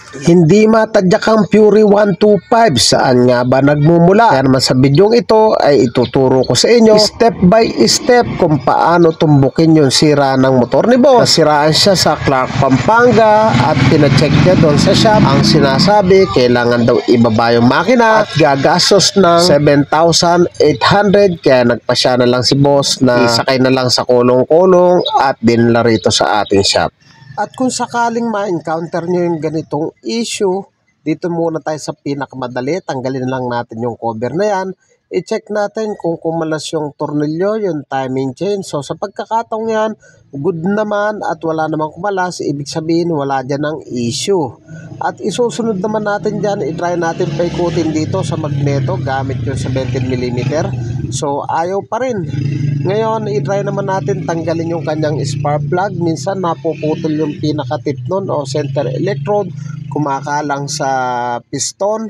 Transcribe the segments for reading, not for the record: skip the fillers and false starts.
Hindi matadyak ang Fury 125. Saan nga ba nagmumula? Kaya naman sa bidyong ito ay ituturo ko sa inyo step by step kung paano tumbukin yung sira ng motor ni boss. Nasiraan siya sa Clark, Pampanga at pinacheck niya doon sa shop. Ang sinasabi, kailangan daw ibaba yung makina at gagastos ng 7,800. Kaya nagpasya na lang si boss na isakay na lang sa kulong-kulong at dinala rito sa ating shop. At kung sakaling ma-encounter nyo yung ganitong issue, dito muna tayo sa pinakamadali. Tanggalin lang natin yung cover na yan. I-check natin kung kumalas yung tornilyo, yung timing chain. So sa pagkakataong yan, good naman at wala namang kumalas. Ibig sabihin wala dyan ang issue. At isusunod naman natin dyan, i-try natin paikutin dito sa magneto gamit yung 17mm. So ayaw pa rin. Ngayon, i-try naman natin tanggalin yung kanyang spark plug. Minsan napuputol yung pinaka-tip nun o center electrode, kumakalang sa piston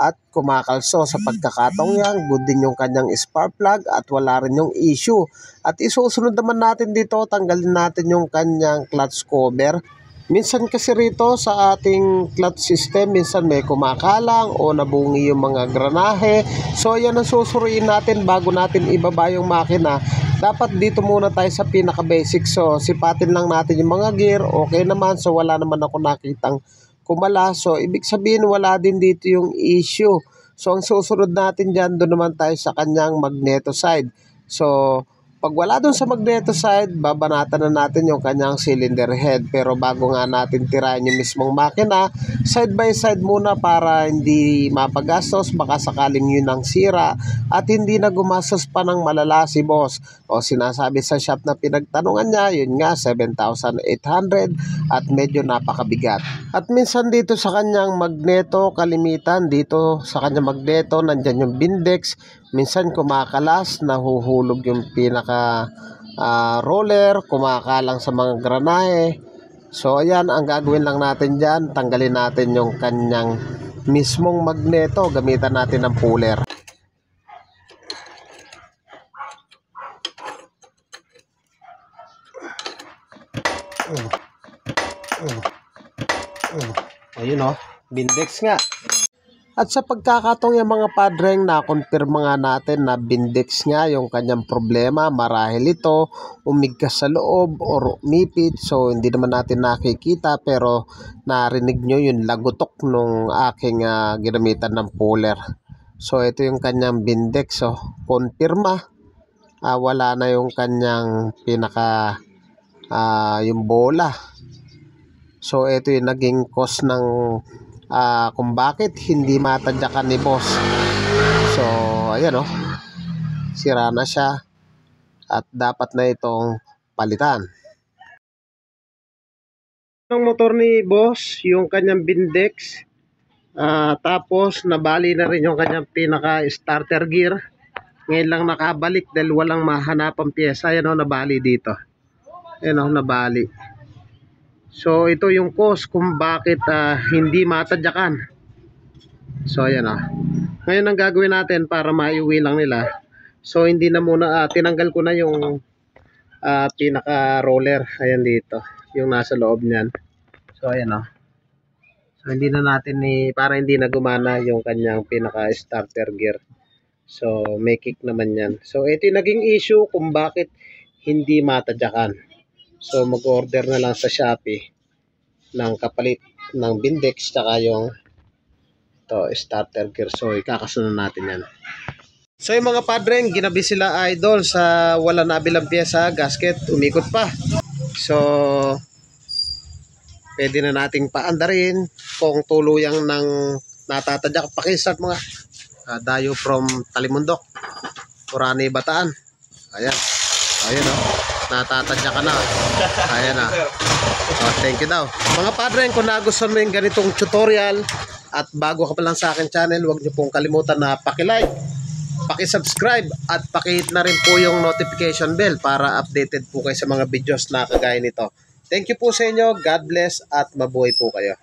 at kumakalso. Sa pagkakataong yan, good din yung kanyang spark plug at wala rin yung issue. At isusunod naman natin dito, tanggalin natin yung kanyang clutch cover. Minsan kasi rito sa ating clutch system, minsan may kumakalang o nabungi yung mga granahe. So yan ang susuriin natin bago natin ibaba yung makina. Dapat dito muna tayo sa pinaka-basic. So sipatin lang natin yung mga gear. Okay naman, so wala naman ako nakitang kumala. So ibig sabihin wala din dito yung issue. So ang susunod natin dyan, doon naman tayo sa kanyang magneto side. So pag wala dun sa magneto side, babanatan na natin yung kanyang cylinder head. Pero bago nga natin tirahin yung mismong makina, side by side muna para hindi mapagastos. Baka sakaling yun ang sira at hindi na gumastos pa ng malala si boss. O sinasabi sa shop na pinagtanungan niya, yun nga 7,800 at medyo napakabigat. At minsan dito sa kanyang magneto, kalimitan dito sa kanyang magneto, nandyan yung bindex. Minsan kumakalas, nahuhulog yung pinaka roller, kumakalang sa mga granahe. So ayan, ang gagawin lang natin dyan, tanggalin natin yung kanyang mismong magneto, gamitan natin ng puller. Ayun o, bindex nga. At sa pagkakataong yung mga padreng na-confirm nga natin na bindex nga yung kanyang problema, marahil ito umigkas sa loob or umipit. So hindi naman natin nakikita pero narinig nyo yung lagutok nung aking ginamitan ng puller. So ito yung kanyang bindex. So konfirma, wala na yung kanyang pinaka yung bola. So ito yung naging cause ng kung bakit hindi matadyakan ni boss. So ayan o, sira na siya at dapat na itong palitan. Ang motor ni boss, yung kanyang bindex, tapos nabali na rin yung kanyang pinaka starter gear. Ngayon lang nakabalik dahil walang mahanapang pyesa. Ayan o, nabali dito. Ayan o, nabali. So ito yung cause kung bakit hindi matadyakan. So ayan Ngayon ang gagawin natin para maiuwi lang nila. So hindi na muna, tinanggal ko na yung pinaka roller. Ayan dito, yung nasa loob niyan. So ayan So hindi na natin para hindi na gumana yung kanyang pinaka starter gear. So may kick naman yan. So ito yung naging issue kung bakit hindi matadyakan. So mag-order na lang sa Shopee ng kapalit ng bindex tsaka yung starter gear. So ikakasunod natin yan. So yung mga padreng, ginabi sila idol sa wala nabilang pyesa, gasket, umikot pa. So pwede na nating paandarin kung tuluyang ng natatadyak. Pakistart mga dayo from Talimundok, Orani, Bataan. Ayan. Ayan natatadyak ka na. Ayan thank you daw. Mga padreng, kung nagustuhan mo yung ganitong tutorial at bago ka pa lang sa akin channel, huwag niyo pong kalimutan na paki-like, paki-subscribe at paki-hit na rin po yung notification bell para updated po kayo sa mga videos na kagaya nito. Thank you po sa inyo. God bless at mabuhay po kayo.